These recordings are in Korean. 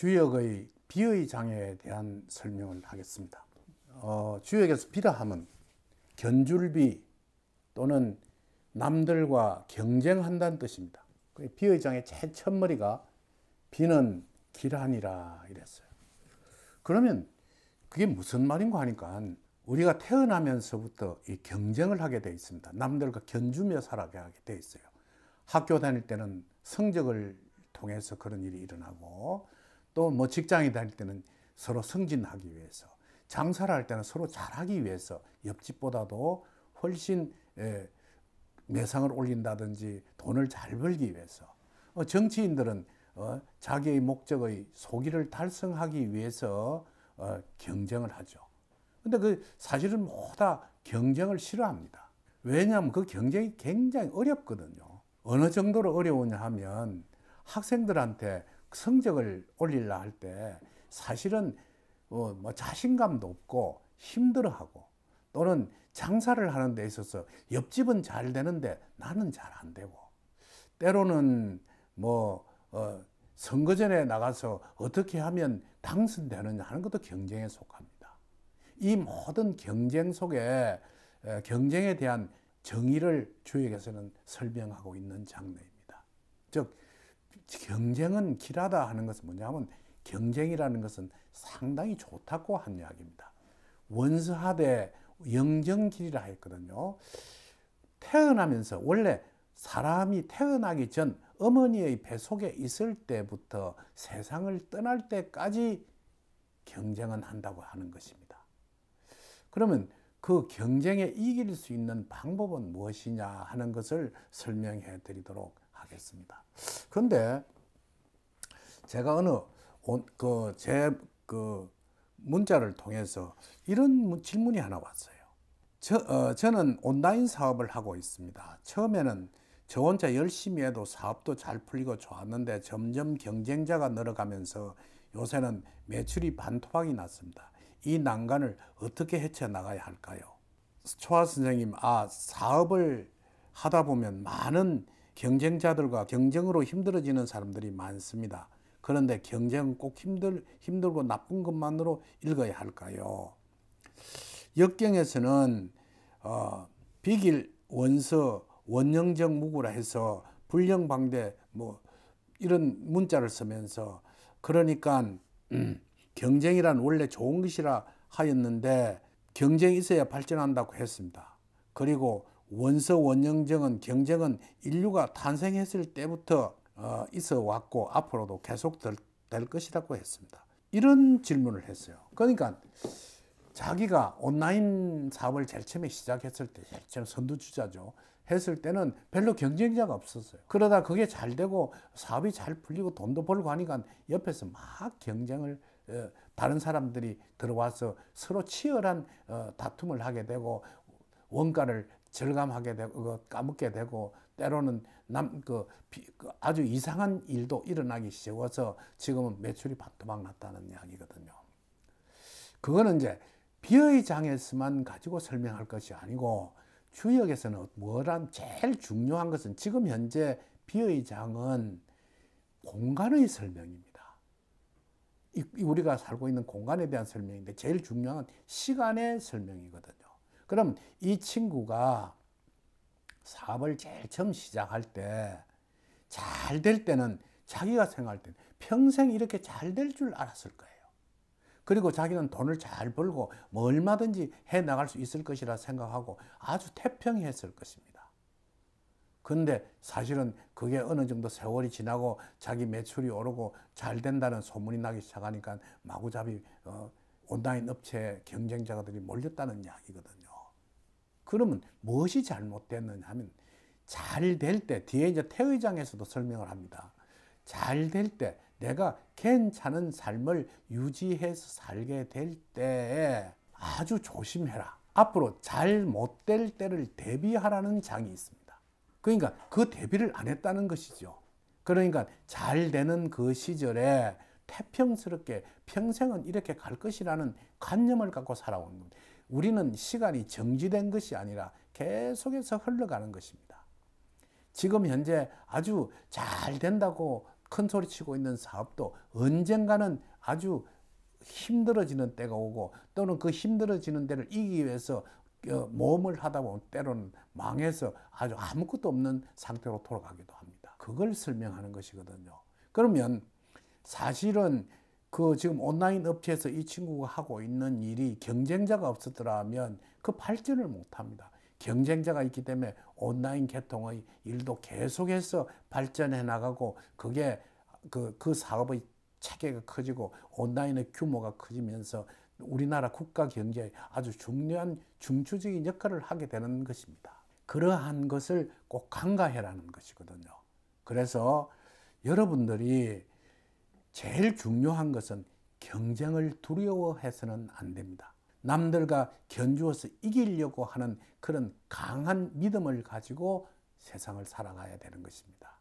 주역의 비의 장애에 대한 설명을 하겠습니다. 주역에서 비라 하면 견줄비 또는 남들과 경쟁한다는 뜻입니다. 비의 장애 제일 첫머리가 비는 기란이라 이랬어요. 그러면 그게 무슨 말인가 하니까 우리가 태어나면서부터 이 경쟁을 하게 돼 있습니다. 남들과 견주며 살아가게 돼 있어요. 학교 다닐 때는 성적을 통해서 그런 일이 일어나고, 또 뭐 직장에 다닐 때는 서로 승진하기 위해서, 장사를 할 때는 서로 잘하기 위해서 옆집보다도 훨씬 매상을 올린다든지 돈을 잘 벌기 위해서, 정치인들은 자기의 목적의 소기를 달성하기 위해서 경쟁을 하죠. 근데 그 사실은 모두 다 경쟁을 싫어합니다. 왜냐하면 그 경쟁이 굉장히 어렵거든요. 어느 정도로 어려우냐 하면 학생들한테 성적을 올리려 할 때 사실은 뭐 자신감도 없고 힘들어하고, 또는 장사를 하는 데 있어서 옆집은 잘 되는데 나는 잘 안 되고, 때로는 뭐 선거전에 나가서 어떻게 하면 당선되느냐 하는 것도 경쟁에 속합니다. 이 모든 경쟁 속에 경쟁에 대한 정의를 주역에서는 설명하고 있는 장르입니다. 즉 경쟁은 길하다 하는 것은 뭐냐면, 경쟁이라는 것은 상당히 좋다고 한 이야기입니다. 원서하되 영정길이라 했거든요. 태어나면서, 원래 사람이 태어나기 전 어머니의 뱃속에 있을 때부터 세상을 떠날 때까지 경쟁은 한다고 하는 것입니다. 그러면 그 경쟁에 이길 수 있는 방법은 무엇이냐 하는 것을 설명해 드리도록 하겠습니다. 그런데 제가 제 문자를 통해서 이런 질문이 하나 왔어요. 저는 온라인 사업을 하고 있습니다. 처음에는 저 혼자 열심히 해도 사업도 잘 풀리고 좋았는데 점점 경쟁자가 늘어가면서 요새는 매출이 반토막이 났습니다. 이 난간을 어떻게 헤쳐나가야 할까요? 초아 선생님, 사업을 하다 보면 많은 경쟁자들과 경쟁으로 힘들어지는 사람들이 많습니다. 그런데 경쟁은 꼭 힘들고 나쁜 것만으로 읽어야 할까요? 역경에서는 비길, 원서, 원형적 무구라 해서 불령방대 뭐 이런 문자를 쓰면서, 그러니까 경쟁이란 원래 좋은 것이라 하였는데 경쟁이 있어야 발전한다고 했습니다. 그리고 원서 원형정은 경쟁은 인류가 탄생했을 때부터 있어 왔고 앞으로도 계속될 것이라고 했습니다. 이런 질문을 했어요. 그러니까 자기가 온라인 사업을 제일 처음에 시작했을 때, 제일 처음 선두주자죠, 했을 때는 별로 경쟁자가 없었어요. 그러다 그게 잘 되고 사업이 잘 풀리고 돈도 벌고 하니까 옆에서 막 경쟁을, 다른 사람들이 들어와서 서로 치열한 다툼을 하게 되고, 원가를 절감하게 되고 까먹게 되고, 때로는 아주 이상한 일도 일어나기 시작해서 지금은 매출이 반토막 났다는 이야기거든요. 그거는 이제 비의 장에서만 가지고 설명할 것이 아니고, 주역에서는 제일 중요한 것은, 지금 현재 비의 장은 공간의 설명입니다. 우리가 살고 있는 공간에 대한 설명인데 제일 중요한 시간의 설명이거든요. 그럼 이 친구가 사업을 제일 처음 시작할 때 잘 될 때는, 자기가 생각할 때는 평생 이렇게 잘 될 줄 알았을 거예요. 그리고 자기는 돈을 잘 벌고 뭐 얼마든지 해 나갈 수 있을 것이라 생각하고 아주 태평했을 것입니다. 근데 사실은 그게 어느 정도 세월이 지나고 자기 매출이 오르고 잘 된다는 소문이 나기 시작하니까 마구잡이 온라인 업체 경쟁자들이 몰렸다는 이야기거든요. 그러면 무엇이 잘못됐느냐 하면, 잘 될 때, 뒤에 이제 태의장에서도 설명을 합니다. 잘 될 때, 내가 괜찮은 삶을 유지해서 살게 될 때에 아주 조심해라. 앞으로 잘 못 될 때를 대비하라는 장이 있습니다. 그러니까 그 대비를 안 했다는 것이죠. 그러니까 잘 되는 그 시절에 태평스럽게 평생은 이렇게 갈 것이라는 관념을 갖고 살아온 겁니다. 우리는 시간이 정지된 것이 아니라 계속해서 흘러가는 것입니다. 지금 현재 아주 잘 된다고 큰 소리 치고 있는 사업도 언젠가는 아주 힘들어지는 때가 오고, 또는 그 힘들어지는 데를 이기기 위해서 모험을 하다 보면 때로는 망해서 아주 아무것도 없는 상태로 돌아가기도 합니다. 그걸 설명하는 것이거든요. 그러면 사실은 그 지금 온라인 업체에서 이 친구가 하고 있는 일이 경쟁자가 없었더라면 그 발전을 못 합니다. 경쟁자가 있기 때문에 온라인 계통의 일도 계속해서 발전해 나가고, 그게 그 사업의 체계가 커지고 온라인의 규모가 커지면서 우리나라 국가 경제에 아주 중요한 중추적인 역할을 하게 되는 것입니다. 그러한 것을 꼭 간과해라는 것이거든요. 그래서 여러분들이 제일 중요한 것은 경쟁을 두려워해서는 안 됩니다. 남들과 견주어서 이기려고 하는 그런 강한 믿음을 가지고 세상을 살아가야 되는 것입니다.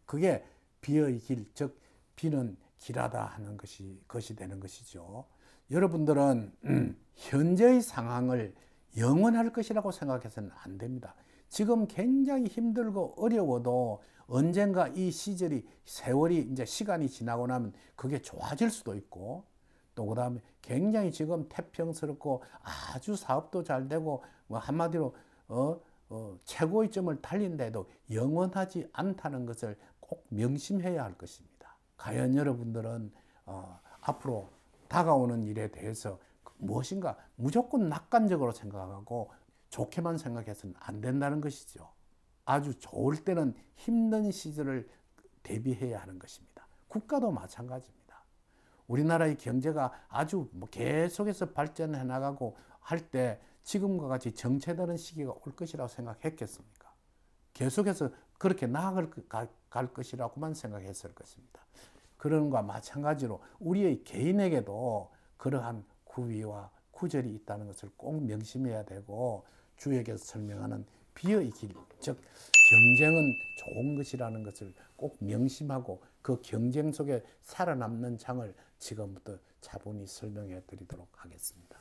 그게 비의 길, 즉 비는 길하다 하는 것이 되는 것이죠. 여러분들은 현재의 상황을 영원할 것이라고 생각해서는 안 됩니다. 지금 굉장히 힘들고 어려워도 언젠가 이 시절이, 세월이, 이제 시간이 지나고 나면 그게 좋아질 수도 있고, 또 그 다음에 굉장히 지금 태평스럽고 아주 사업도 잘 되고, 뭐 한마디로 최고의 점을 달린데도 영원하지 않다는 것을 꼭 명심해야 할 것입니다. 과연 여러분들은 앞으로 다가오는 일에 대해서 무엇인가 무조건 낙관적으로 생각하고 좋게만 생각해서는 안 된다는 것이죠. 아주 좋을 때는 힘든 시절을 대비해야 하는 것입니다. 국가도 마찬가지입니다. 우리나라의 경제가 아주 계속해서 발전해 나가고 할 때 지금과 같이 정체되는 시기가 올 것이라고 생각했겠습니까? 계속해서 그렇게 나아갈 것이라고만 생각했을 것입니다. 그런 것과 마찬가지로 우리의 개인에게도 그러한 구위와 구절이 있다는 것을 꼭 명심해야 되고, 주역에서 설명하는 비의 길, 즉 경쟁은 좋은 것이라는 것을 꼭 명심하고 그 경쟁 속에 살아남는 장을 지금부터 차분히 설명해 드리도록 하겠습니다.